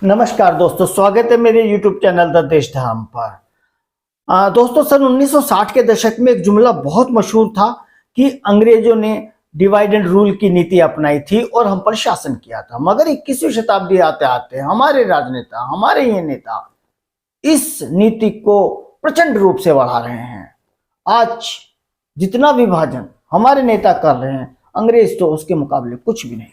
नमस्कार दोस्तों, स्वागत है मेरे YouTube चैनल द देश धाम पर। दोस्तों, सन 1960 के दशक में एक जुमला बहुत मशहूर था कि अंग्रेजों ने डिवाइड एंड रूल की नीति अपनाई थी और हम पर शासन किया था। मगर 21वीं शताब्दी आते आते हमारे राजनेता, हमारे ये नेता इस नीति को प्रचंड रूप से बढ़ा रहे हैं। आज जितना विभाजन हमारे नेता कर रहे हैं, अंग्रेज तो उसके मुकाबले कुछ भी नहीं।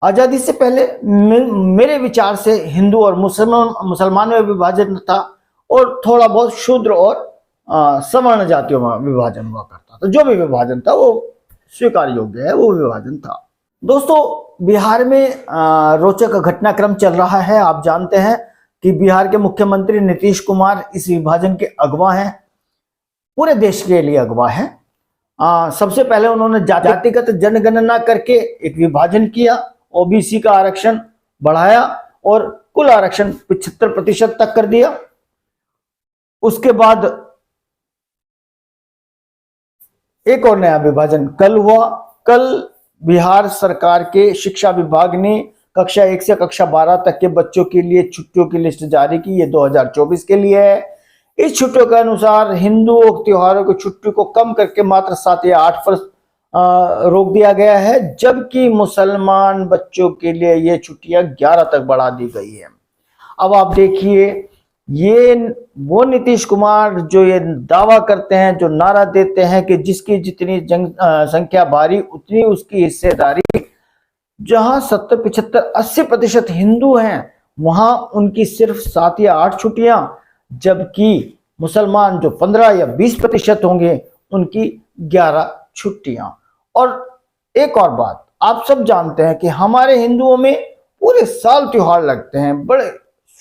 आजादी से पहले मेरे विचार से हिंदू और मुसलमान में विभाजन था और थोड़ा बहुत शूद्र और सवर्ण जातियों में विभाजन हुआ करता था। जो भी विभाजन था वो स्वीकार योग्य है, वो विभाजन था। दोस्तों, बिहार में रोचक घटनाक्रम चल रहा है। आप जानते हैं कि बिहार के मुख्यमंत्री नीतीश कुमार इस विभाजन के अगवा हैं, पूरे देश के लिए अगवा है। सबसे पहले उन्होंने जातिगत जनगणना करके एक विभाजन किया, ओबीसी का आरक्षण बढ़ाया और कुल आरक्षण 75% तक कर दिया। उसके बाद एक और नया विभाजन कल हुआ। कल बिहार सरकार के शिक्षा विभाग ने कक्षा 1 से कक्षा 12 तक के बच्चों के लिए छुट्टियों की लिस्ट जारी की। ये 2024 के लिए है। इस छुट्टियों के अनुसार हिंदू त्योहारों की छुट्टी को कम करके मात्र 7 या 8 रोक दिया गया है, जबकि मुसलमान बच्चों के लिए ये छुट्टियां 11 तक बढ़ा दी गई है। अब आप देखिए, ये वो नीतीश कुमार जो ये दावा करते हैं, जो नारा देते हैं कि जिसकी जितनी संख्या भारी उतनी उसकी हिस्सेदारी, जहां 70, 75, 80% हिंदू हैं, वहां उनकी सिर्फ 7 या 8 छुट्टियां, जबकि मुसलमान जो 15 या 20% होंगे उनकी 11 छुट्टियां। और एक और बात, आप सब जानते हैं कि हमारे हिंदुओं में पूरे साल त्योहार लगते हैं, बड़े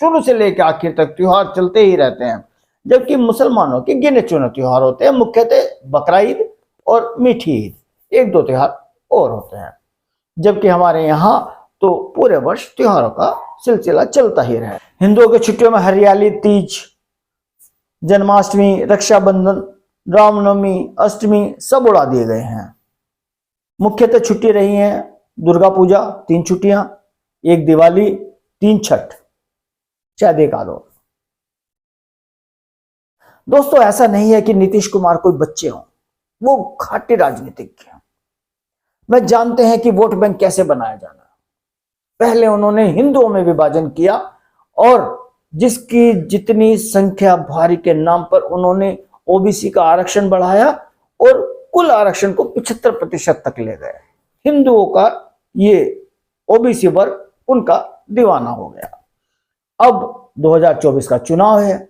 शुरू से लेकर आखिर तक त्योहार चलते ही रहते हैं, जबकि मुसलमानों के गिने चुने त्योहार होते हैं, मुख्यतः बकरा ईद और मीठी ईद, 1-2 त्योहार और होते हैं। जबकि हमारे यहाँ तो पूरे वर्ष त्योहारों का सिलसिला चलता ही रहा। हिंदुओं की छुट्टियों में हरियाली तीज, जन्माष्टमी, रक्षाबंधन, रामनवमी, अष्टमी सब उड़ा दिए गए हैं। मुख्यतः छुट्टी रही हैं दुर्गा पूजा 3 छुट्टियां, 1 दिवाली, 3 छठ, शायद 1 आध और। दोस्तों, ऐसा नहीं है कि नीतीश कुमार कोई बच्चे हों, वो खाटी राजनीतिज्ञ हैं। वे जानते हैं कि वोट बैंक कैसे बनाया जाना। पहले उन्होंने हिंदुओं में विभाजन किया और जिसकी जितनी संख्या भारी के नाम पर उन्होंने ओबीसी का आरक्षण बढ़ाया और कुल आरक्षण को 75% तक ले गए। हिंदुओं का ये ओबीसी वर्ग उनका दीवाना हो गया। अब 2024 का चुनाव है,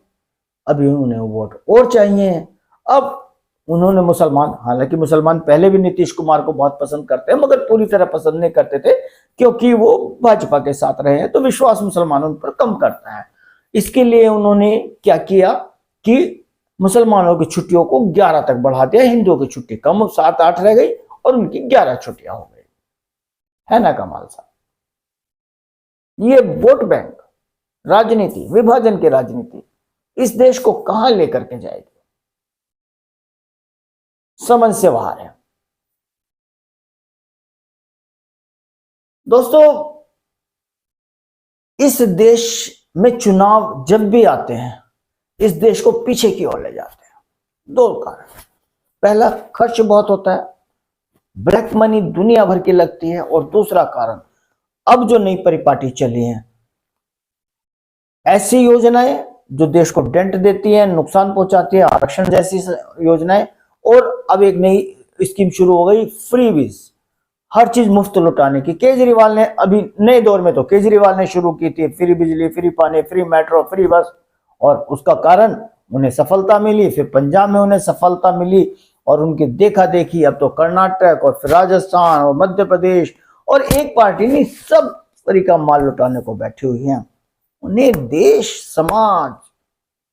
अभी उन्हें वोट और चाहिए। अब उन्होंने मुसलमान, हालांकि मुसलमान पहले भी नीतीश कुमार को बहुत पसंद करते हैं, मगर पूरी तरह पसंद नहीं करते थे क्योंकि वो भाजपा के साथ रहे हैं, तो विश्वास मुसलमानों पर कम करता है। इसके लिए उन्होंने क्या किया कि मुसलमानों की छुट्टियों को 11 तक बढ़ा दिया, हिंदुओं की छुट्टी कम 7-8 रह गई और उनकी 11 छुट्टियां हो गई। है ना कमाल साहब? ये वोट बैंक राजनीति, विभाजन की राजनीति इस देश को कहां लेकर के जाएगी, समझ से बाहर है। दोस्तों, इस देश में चुनाव जब भी आते हैं, इस देश को पीछे की ओर ले जाते हैं। 2 कारण। पहला, खर्च बहुत होता है, ब्लैक मनी दुनिया भर की लगती है। और दूसरा कारण, अब जो नई परिपाटी चली है, ऐसी योजनाएं जो देश को डेंट देती है, नुकसान पहुंचाती है, आरक्षण जैसी योजनाएं। और अब एक नई स्कीम शुरू हो गई, फ्रीबीज, हर चीज मुफ्त लुटाने की। केजरीवाल ने अभी नए दौर में तो केजरीवाल ने शुरू की थी, फ्री बिजली, फ्री पानी, फ्री मेट्रो, फ्री बस, और उसका कारण उन्हें सफलता मिली। फिर पंजाब में उन्हें सफलता मिली और उनकी देखा देखी अब तो कर्नाटक और फिर राजस्थान और मध्य प्रदेश, और एक पार्टी नहीं, सब तरीके का माल लुटाने को बैठी हुई है। उन्हें देश, समाज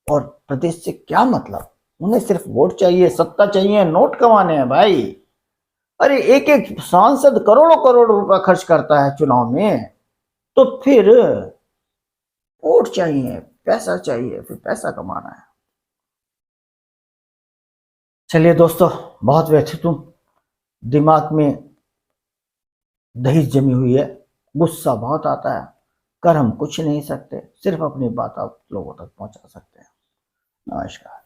और प्रदेश से क्या मतलब? उन्हें सिर्फ वोट चाहिए, सत्ता चाहिए, नोट कमाने हैं भाई। अरे एक एक सांसद करोड़ों करोड़ रुपया खर्च करता है चुनाव में, तो फिर वोट चाहिए, पैसा चाहिए, फिर पैसा कमाना है। चलिए दोस्तों, बहुत व्यथित हूं, दिमाग में दही जमी हुई है। गुस्सा बहुत आता है, कर हम कुछ नहीं सकते, सिर्फ अपनी बात आप लोगों तक पहुंचा सकते हैं। नमस्कार।